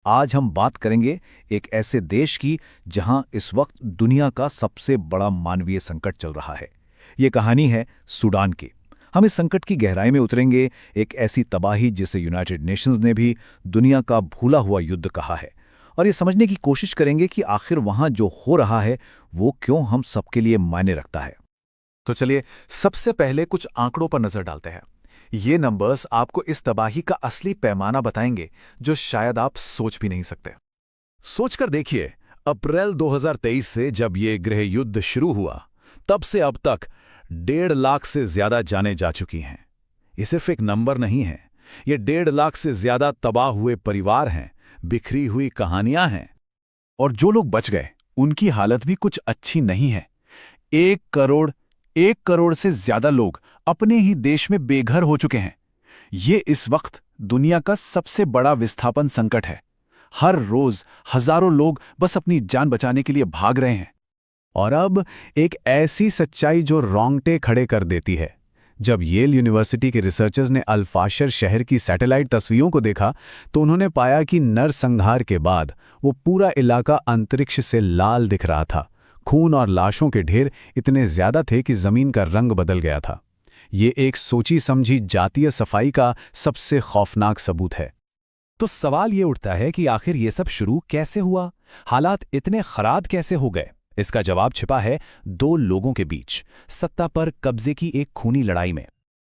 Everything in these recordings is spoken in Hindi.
आज हम बात करेंगे एक ऐसे देश की जहां इस वक्त दुनिया का सबसे बड़ा मानवीय संकट चल रहा है। ये कहानी है सूडान की। हम इस संकट की गहराई में उतरेंगे, एक ऐसी तबाही जिसे यूनाइटेड नेशंस ने भी दुनिया का भूला हुआ युद्ध कहा है, और ये समझने की कोशिश करेंगे कि आखिर वहां जो हो रहा है वो क्यों हम सबके लिए मायने रखता है। तो चलिए सबसे पहले कुछ आंकड़ों पर नजर डालते हैं। ये नंबर्स आपको इस तबाही का असली पैमाना बताएंगे जो शायद आप सोच भी नहीं सकते। सोचकर देखिए, अप्रैल 2023 से जब ये गृह युद्ध शुरू हुआ, तब से अब तक 1.5 लाख से ज्यादा जानें जा चुकी हैं। ये सिर्फ एक नंबर नहीं है, ये 1.5 लाख से ज्यादा तबाह हुए परिवार हैं, बिखरी हुई कहानियां हैं। और जो लोग बच गए उनकी हालत भी कुछ अच्छी नहीं है। 1 करोड़ से ज्यादा लोग अपने ही देश में बेघर हो चुके हैं। ये इस वक्त दुनिया का सबसे बड़ा विस्थापन संकट है। हर रोज हजारों लोग बस अपनी जान बचाने के लिए भाग रहे हैं। और अब एक ऐसी सच्चाई जो रोंगटे खड़े कर देती है। जब येल यूनिवर्सिटी के रिसर्चर्स ने अल-फाशर शहर की सैटेलाइट तस्वीरों को देखा तो उन्होंने पाया कि नरसंहार के बाद वो पूरा इलाका अंतरिक्ष से लाल दिख रहा था। खून और लाशों के ढेर इतने ज्यादा थे कि जमीन का रंग बदल गया था। ये एक सोची समझी जातीय सफाई का सबसे खौफनाक सबूत है। तो सवाल ये उठता है कि आखिर ये सब शुरू कैसे हुआ, हालात इतने खराब कैसे हो गए। इसका जवाब छिपा है दो लोगों के बीच सत्ता पर कब्जे की एक खूनी लड़ाई में।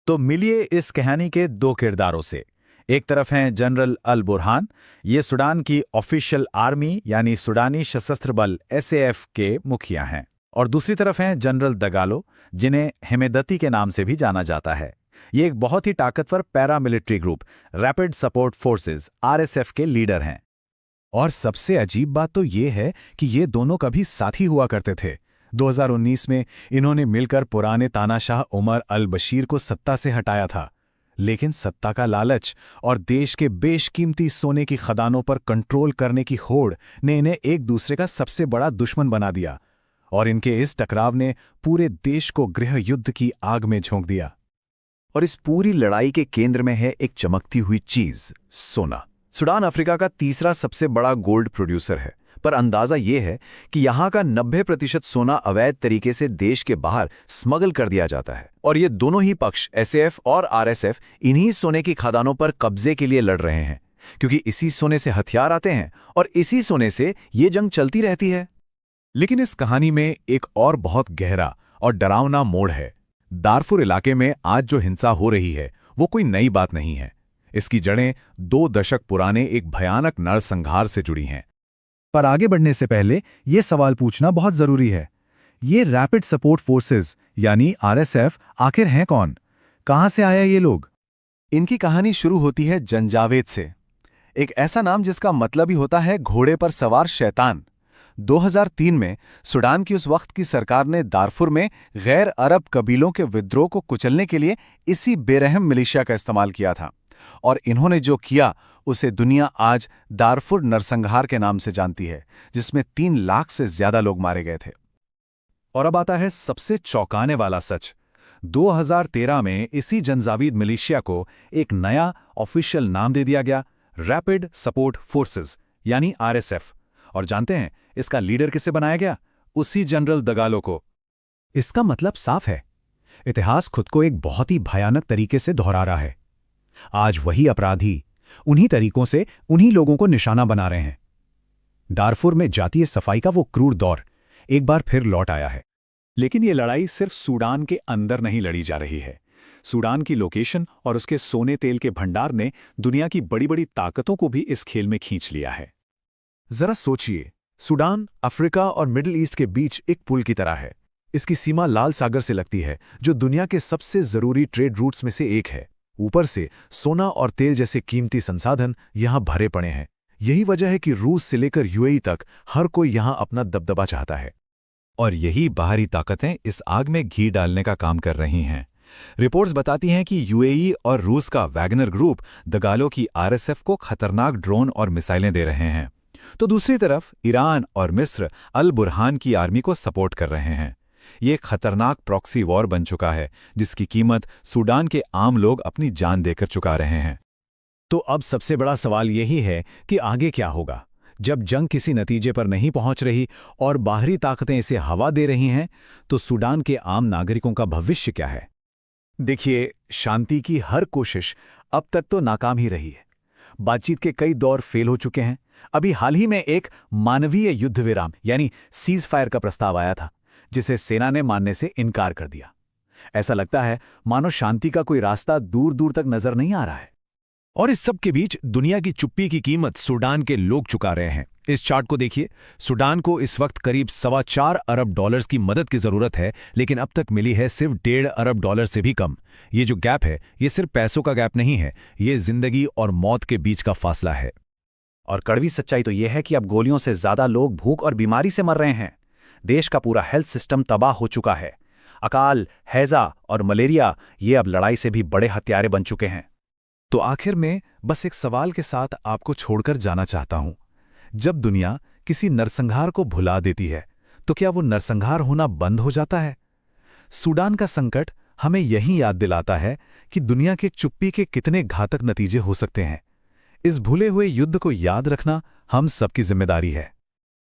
तो मिलिए इस कहानी के दो किरदारों से। एक तरफ हैं जनरल अल बुरहान, ये सूडान की ऑफिशियल आर्मी यानी सूडानी सशस्त्र बल एसएएफ के मुखिया हैं। और दूसरी तरफ हैं जनरल दगालो, जिन्हें हेमेदती के नाम से भी जाना जाता है। ये एक बहुत ही ताकतवर paramilitary group rapid support forces RSF के लीडर हैं। और सबसे अजीब बात तो ये है कि ये दोनों कभी साथी हुआ करते थे। 2019 में इन्होंने मिलकर पुराने तानाशाह उमर अल बशीर को सत्ता से हटाया था। लेकिन सत्ता का लालच और देश के बेशकीमती सोने की खदानों पर कंट्रोल करने की होड़ ने इन्हें एक दूसरे का सबसे बड़ा दुश्मन बना दिया। और इनके इस टकराव ने पूरे देश को गृह युद्ध की आग में झोंक दिया। और इस पूरी लड़ाई के केंद्र में है एक चमकती हुई चीज, सोना। सूडान अफ्रीका का तीसरा सबसे बड़ा गोल्ड प्रोड्यूसर है, पर अंदाजा ये है कि यहाँ का 90% सोना अवैध तरीके से देश के बाहर स्मगल कर दिया जाता है। और ये दोनों ही पक्ष एसएएफ और आरएसएफ इन्हीं सोने की खदानों पर कब्जे के लिए लड़ रहे हैं, क्योंकि इसी सोने से हथियार आते हैं और इसी सोने से ये जंग चलती रहती है। लेकिन इस कहानी में एक और बहुत गहरा और डरावना मोड़ है। दारफुर इलाके में आज जो हिंसा हो रही है वो कोई नई बात नहीं है। इसकी जड़ें 2 दशक पुराने एक भयानक नरसंहार से जुड़ी हैं। पर आगे बढ़ने से पहले ये सवाल पूछना बहुत जरूरी है, ये रैपिड सपोर्ट फोर्सेस यानी आरएसएफ आखिर हैं कौन? कहां से आया ये लोग? इनकी कहानी शुरू होती है जंजावेद से, एक ऐसा नाम जिसका मतलब ही होता है घोड़े पर सवार शैतान। 2003 में सूडान की उस वक्त की सरकार ने दारफुर में गैर अरब कबीलों के विद्रोह को कुचलने के लिए इसी बेरहम मिलिशिया का इस्तेमाल किया था। और इन्होंने जो किया उसे दुनिया आज दारफुर नरसंहार के नाम से जानती है, जिसमें 3 लाख से ज्यादा लोग मारे गए थे। और अब आता है सबसे चौंकाने वाला सच। 2013 में इसी जंजावीद मिलिशिया को एक नया ऑफिशियल नाम दे दिया गया, रैपिड सपोर्ट फोर्सेस यानी आरएसएफ। और जानते हैं इसका लीडर किसे बनाया गया? उसी जनरल दगालो को। इसका मतलब साफ है, इतिहास खुद को एक बहुत ही भयानक तरीके से दोहरा रहा है। आज वही अपराधी उन्हीं तरीकों से उन्हीं लोगों को निशाना बना रहे हैं। दारफुर में जातीय सफाई का वो क्रूर दौर एक बार फिर लौट आया है। लेकिन ये लड़ाई सिर्फ सूडान के अंदर नहीं लड़ी जा रही है। सूडान की लोकेशन और उसके सोने तेल के भंडार ने दुनिया की बड़ी बड़ी ताकतों को भी इस खेल में खींच लिया है। जरा सोचिए, सूडान अफ्रीका और मिडिल ईस्ट के बीच एक पुल की तरह है। इसकी सीमा लाल सागर से लगती है, जो दुनिया के सबसे जरूरी ट्रेड रूट्स में से एक है। ऊपर से सोना और तेल जैसे कीमती संसाधन यहां भरे पड़े हैं। यही वजह है कि रूस से लेकर यूएई तक हर कोई यहां अपना दबदबा चाहता है। और यही बाहरी ताकतें इस आग में घी डालने का काम कर रही हैं। रिपोर्ट्स बताती हैं कि यूएई और रूस का वैगनर ग्रुप दगालो की आरएसएफ को खतरनाक ड्रोन और मिसाइलें दे रहे हैं। तो दूसरी तरफ ईरान और मिस्र अल बुरहान की आर्मी को सपोर्ट कर रहे हैं। ये एक खतरनाक प्रॉक्सी वॉर बन चुका है, जिसकी कीमत सूडान के आम लोग अपनी जान देकर चुका रहे हैं। तो अब सबसे बड़ा सवाल यही है कि आगे क्या होगा। जब जंग किसी नतीजे पर नहीं पहुंच रही और बाहरी ताकतें इसे हवा दे रही हैं, तो सूडान के आम नागरिकों का भविष्य क्या है? देखिए, शांति की हर कोशिश अब तक तो नाकाम ही रही है। बातचीत के कई दौर फेल हो चुके हैं। अभी हाल ही में एक मानवीय युद्ध विराम यानी सीज फायर का प्रस्ताव आया था, जिसे सेना ने मानने से इनकार कर दिया। ऐसा लगता है मानो शांति का कोई रास्ता दूर दूर तक नजर नहीं आ रहा है। और इस सब के बीच दुनिया की चुप्पी की कीमत सूडान के लोग चुका रहे हैं। इस चार्ट को देखिए, सूडान को इस वक्त करीब $4.25 अरब की मदद की जरूरत है, लेकिन अब तक मिली है सिर्फ $1.5 अरब से भी कम। ये जो गैप है, ये सिर्फ पैसों का गैप नहीं है, ये जिंदगी और मौत के बीच का फासला है। और कड़वी सच्चाई तो यह है कि अब गोलियों से ज्यादा लोग भूख और बीमारी से मर रहे हैं। देश का पूरा हेल्थ सिस्टम तबाह हो चुका है। अकाल, हैजा और मलेरिया ये अब लड़ाई से भी बड़े हथियारे बन चुके हैं। तो आखिर में बस एक सवाल के साथ आपको छोड़कर जाना चाहता हूं। जब दुनिया किसी नरसंहार को भुला देती है, तो क्या वो नरसंहार होना बंद हो जाता है? सूडान का संकट हमें यही याद दिलाता है कि दुनिया के चुप्पी के कितने घातक नतीजे हो सकते हैं। इस भूले हुए युद्ध को याद रखना हम सबकी जिम्मेदारी है।